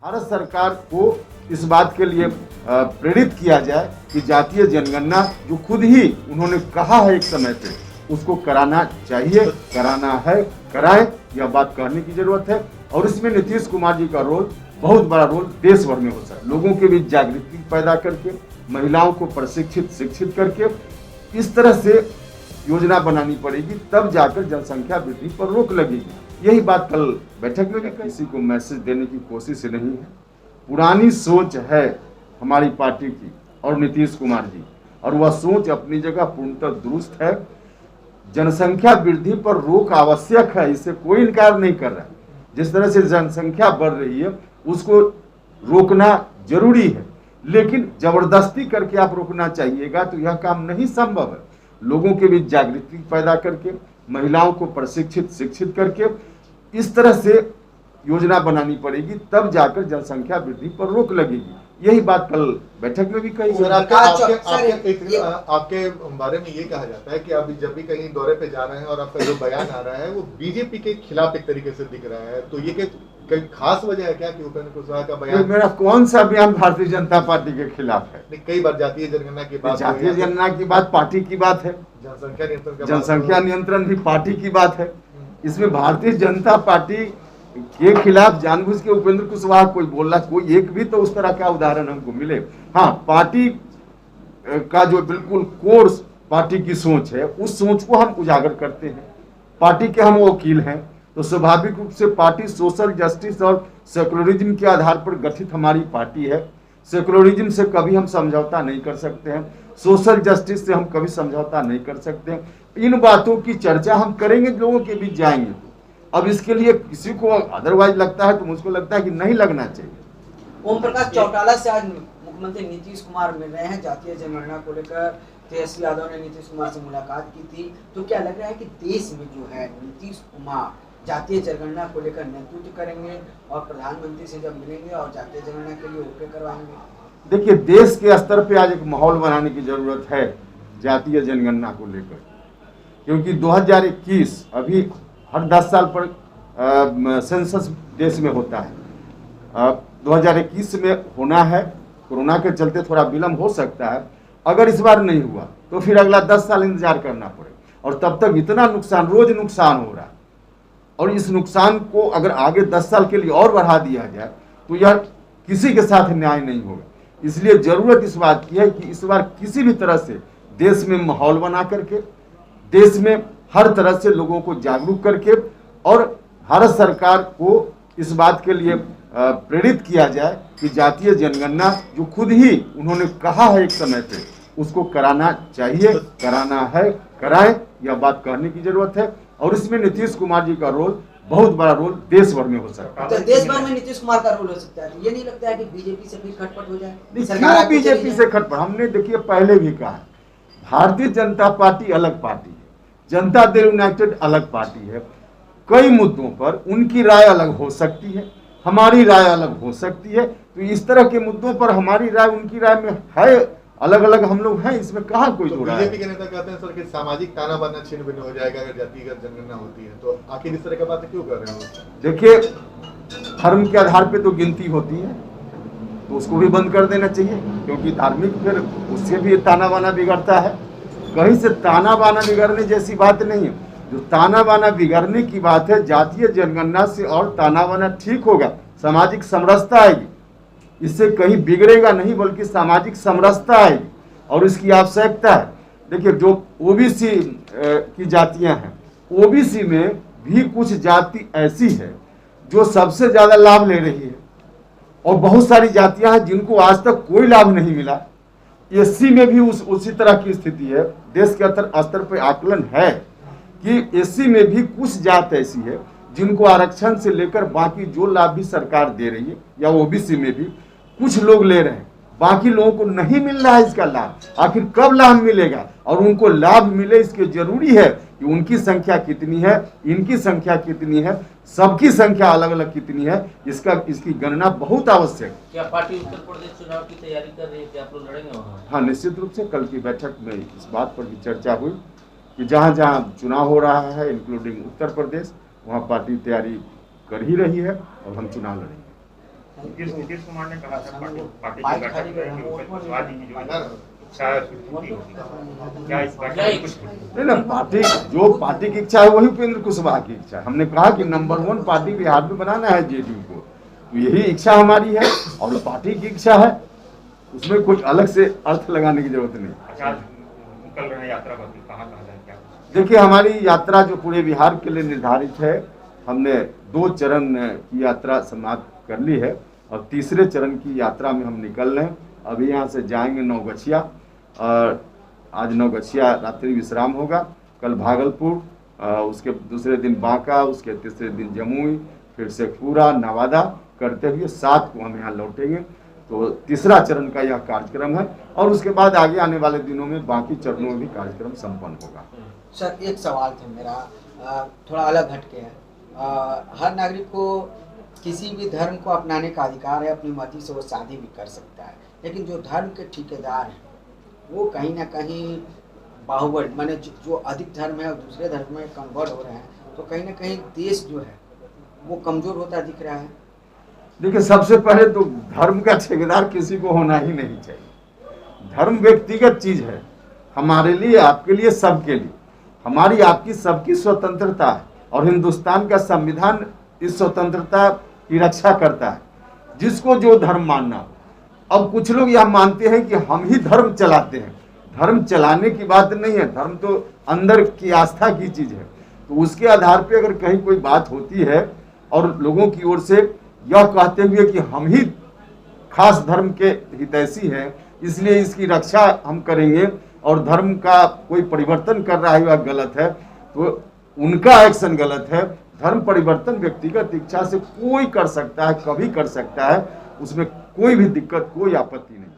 भारत सरकार को इस बात के लिए प्रेरित किया जाए कि जातीय जनगणना जो खुद ही उन्होंने कहा है एक समय पे उसको कराना चाहिए, कराना है, कराएं, यह बात कहने की जरूरत है। और इसमें नीतीश कुमार जी का रोल बहुत बड़ा रोल देश भर में हो सकता है। लोगों के बीच जागृति पैदा करके, महिलाओं को प्रशिक्षित शिक्षित करके इस तरह से योजना बनानी पड़ेगी, तब जाकर जनसंख्या वृद्धि पर रोक लगेगी। यही बात कल बैठक में भी किसी को मैसेज देने की कोशिश नहीं है। पुरानी सोच है हमारी पार्टी की और नीतीश कुमार जी, और वह सोच अपनी जगह पूर्णतः दुरुस्त है। जनसंख्या वृद्धि पर रोक आवश्यक है, इससे कोई इनकार नहीं कर रहा है। जिस तरह से जनसंख्या बढ़ रही है उसको रोकना जरूरी है, लेकिन जबरदस्ती करके आप रोकना चाहिएगा तो यह काम नहीं संभव है। लोगों के बीच जागृति पैदा करके, महिलाओं को प्रशिक्षित शिक्षित करके इस तरह से योजना बनानी पड़ेगी, तब जाकर जनसंख्या वृद्धि पर रोक लगेगी। यही बात कल बैठक में भी कही। सर, आपके बारे में ये कहा जाता है कि आप जब भी कहीं दौरे पे जा रहे हैं और आपका जो बयान आ रहा है वो बीजेपी के खिलाफ एक तरीके से दिख रहा है, तो ये कोई खास वजह है क्या कि उपेंद्र कुशवाहा का बयान? मेरा कौन सा बयान भारतीय जनता पार्टी के खिलाफ है? कई बार जातीय जनगणना की बात, जातीय जनगणना की बात पार्टी की बात है, जनसंख्या नियंत्रण भी पार्टी की बात है। इसमें भारतीय जनता पार्टी के खिलाफ जानबूझ के उपेंद्र कुशवाहा कोई बोल रहा, कोई एक भी तो उस तरह का उदाहरण हमको मिले। हाँ, पार्टी का जो बिल्कुल कोर्स पार्टी की सोच है, उस सोच को हम उजागर करते हैं। पार्टी के हम वकील हैं, तो स्वाभाविक रूप से पार्टी सोशल जस्टिस और सेकुलरिज्म के आधार पर गठित हमारी पार्टी है। सेकुलरिज्म से कभी हम समझौता नहीं कर सकते हैं, सोशल जस्टिस से हम कभी समझौता नहीं कर सकते हैं। इन बातों की चर्चा हम करेंगे, लोगों के बीच जाएंगे। अब इसके लिए किसी को अदरवाइज लगता है तो मुझको लगता है कि नहीं लगना चाहिए। ओम प्रकाश चौटाला से आज मुख्यमंत्री नीतीश कुमार मिल रहे हैं जातीय जनगणना को लेकर। तेजस्वी यादव ने नीतीश कुमार से मुलाकात की थी, तो क्या लग रहा है कि देश में जो है नीतीश कुमार जातीय जनगणना को लेकर नेतृत्व करेंगे और प्रधानमंत्री से जब मिलेंगे और जातीय जनगणना के लिए ओके करवाएंगे? देखिए, देश के स्तर पे आज एक माहौल बनाने की जरूरत है जातीय जनगणना को लेकर, क्योंकि 2021 अभी हर 10 साल पर सेंसस देश में होता है। 2021 में होना है, कोरोना के चलते थोड़ा विलम्ब हो सकता है। अगर इस बार नहीं हुआ तो फिर अगला 10 साल इंतजार करना पड़ेगा, और तब तक इतना नुकसान, रोज नुकसान हो रहा है, और इस नुकसान को अगर आगे 10 साल के लिए और बढ़ा दिया जाए तो यह किसी के साथ न्याय नहीं होगा। इसलिए जरूरत इस बात की है कि इस बार किसी भी तरह से देश में माहौल बना करके, देश में हर तरह से लोगों को जागरूक करके, और भारत सरकार को इस बात के लिए प्रेरित किया जाए कि जातीय जनगणना जो खुद ही उन्होंने कहा है एक समय पे उसको कराना चाहिए, कराना है, कराएं, यह बात कहने की जरूरत है। और इसमें नीतीश कुमार जी का रोल बहुत बड़ा रोल देश भर में हो सकता है। तो देश भर में नीतीश कुमार का रोल हो सकता है, तो ये नहीं लगता है कि बीजेपी से भी खटपट हो जाए? क्यों बीजेपी से खटपट? हमने देखिए पहले भी कहा, भारतीय जनता पार्टी अलग पार्टी है, जनता दल यूनाइटेड अलग पार्टी है। कई मुद्दों पर उनकी राय अलग हो सकती है, हमारी राय अलग हो सकती है। तो इस तरह के मुद्दों पर हमारी राय उनकी राय में है, अलग अलग हम लोग हैं, इसमें कहाँ कोई जुड़ा है। बीजेपी के नेता कहते हैं सर कि सामाजिक ताना बाना छिन्न भिन्न हो जाएगा अगर जातिगत जनगणना होती है, तो आखिर इस तरह की बातें क्यों कर रहे हैं? देखिए, धर्म के आधार पे तो गिनती होती है, तो उसको भी बंद कर देना चाहिए, क्योंकि धार्मिक फिर उससे भी ताना बाना बिगड़ता है। कहीं से ताना बाना बिगड़ने जैसी बात नहीं है। जो ताना बाना बिगड़ने की बात है, जातीय जनगणना से और ताना बाना ठीक होगा, सामाजिक समरसता आएगी, इससे कहीं बिगड़ेगा नहीं बल्कि सामाजिक समरसता आएगी, और इसकी आवश्यकता है। देखिए, जो ओबीसी की जातियां हैं, ओबीसी में भी कुछ जाति ऐसी है जो सबसे ज्यादा लाभ ले रही है, और बहुत सारी जातियां हैं जिनको आज तक कोई लाभ नहीं मिला। एससी में भी उसी तरह की स्थिति है। देश के स्तर पर आकलन है कि एससी में भी कुछ जात ऐसी है जिनको आरक्षण से लेकर बाकी जो लाभ भी सरकार दे रही है, या ओबीसी में भी कुछ लोग ले रहे हैं, बाकी लोगों को नहीं मिल रहा है इसका लाभ। आखिर कब लाभ मिलेगा? और उनको लाभ मिले इसके जरूरी है कि उनकी संख्या कितनी है, इनकी संख्या कितनी है, सबकी संख्या अलग अलग कितनी है, इसकी गणना बहुत आवश्यक है। क्या पार्टी उत्तर प्रदेश चुनाव की तैयारी कर रही है? क्या आप लोग लड़ेंगे वहाँ? हाँ, निश्चित रूप से कल की बैठक में इस बात पर भी चर्चा हुई कि जहाँ जहाँ चुनाव हो रहा है इंक्लूडिंग उत्तर प्रदेश, वहाँ पार्टी तैयारी कर ही रही है और हम चुनाव लड़ेंगे। नीतीश कुमार ने कहा था पार्टी बाइक की खड़ी बैठक में है, कि वो उपेंद्र तो कुशवाहा जी की जो इच्छा है उसकी पूर्ति होगी। क्या इस बैठक में कुछ नहीं ना, पार्टी जो पार्टी की इच्छा है वही उपेंद्र कुशवाहा की इच्छा है। हमने कहा कि नंबर 1 पार्टी बिहार में बनाना है जेडीयू को, तो यही इच्छा हमारी है और पार्टी की इच्छा है, उसमें कोई अलग से अर्थ लगाने की जरूरत नहीं। अच्छा निकल रहे हैं यात्रा पर, कहाँ जाए क्या? देखिए, हमारी यात्रा जो पूरे बिहार के लिए निर्धारित है, हमने 2 चरण की यात्रा समाप्त कर ली है और तीसरे चरण की यात्रा में हम निकल रहे हैं। अभी यहाँ से जाएंगे नौगछिया और आज नौगछिया रात्रि विश्राम होगा, कल भागलपुर, उसके दूसरे दिन बांका, उसके तीसरे दिन जमुई, फिर शेखपुरा, नवादा करते हुए 7 को हम यहाँ लौटेंगे। तो तीसरा चरण का यह कार्यक्रम है और उसके बाद आगे आने वाले दिनों में बाकी चरणों में भी कार्यक्रम संपन्न होगा। सर एक सवाल था मेरा, थोड़ा अलग हटके है। हर नागरिक को किसी भी धर्म को अपनाने का अधिकार है, अपनी मर्जी से वो शादी भी कर सकता है, लेकिन जो धर्म के ठेकेदार हैं वो कहीं ना कहीं बाहुबल माने जो अधिक धर्म है और दूसरे धर्म में कन्वर्ट हो रहे हैं, तो कहीं ना कहीं देश जो है वो कमजोर होता दिख रहा है। देखिए, सबसे पहले तो धर्म का ठेकेदार किसी को होना ही नहीं चाहिए। धर्म व्यक्तिगत चीज है, हमारे लिए, आपके लिए, सबके लिए। हमारी आपकी सबकी स्वतंत्रता है और हिंदुस्तान का संविधान इस स्वतंत्रता की रक्षा करता है, जिसको जो धर्म मानना हो। अब कुछ लोग यह मानते हैं कि हम ही धर्म चलाते हैं। धर्म चलाने की बात नहीं है, धर्म तो अंदर की आस्था की चीज है। तो उसके आधार पे अगर कहीं कोई बात होती है और लोगों की ओर से यह कहते हुए कि हम ही खास धर्म के हितैषी हैं, इसलिए इसकी रक्षा हम करेंगे और धर्म का कोई परिवर्तन कर रहा है वह गलत है, तो उनका एक्शन गलत है। धर्म परिवर्तन व्यक्तिगत इच्छा से कोई कर सकता है, कभी कर सकता है, उसमें कोई भी दिक्कत, कोई आपत्ति नहीं।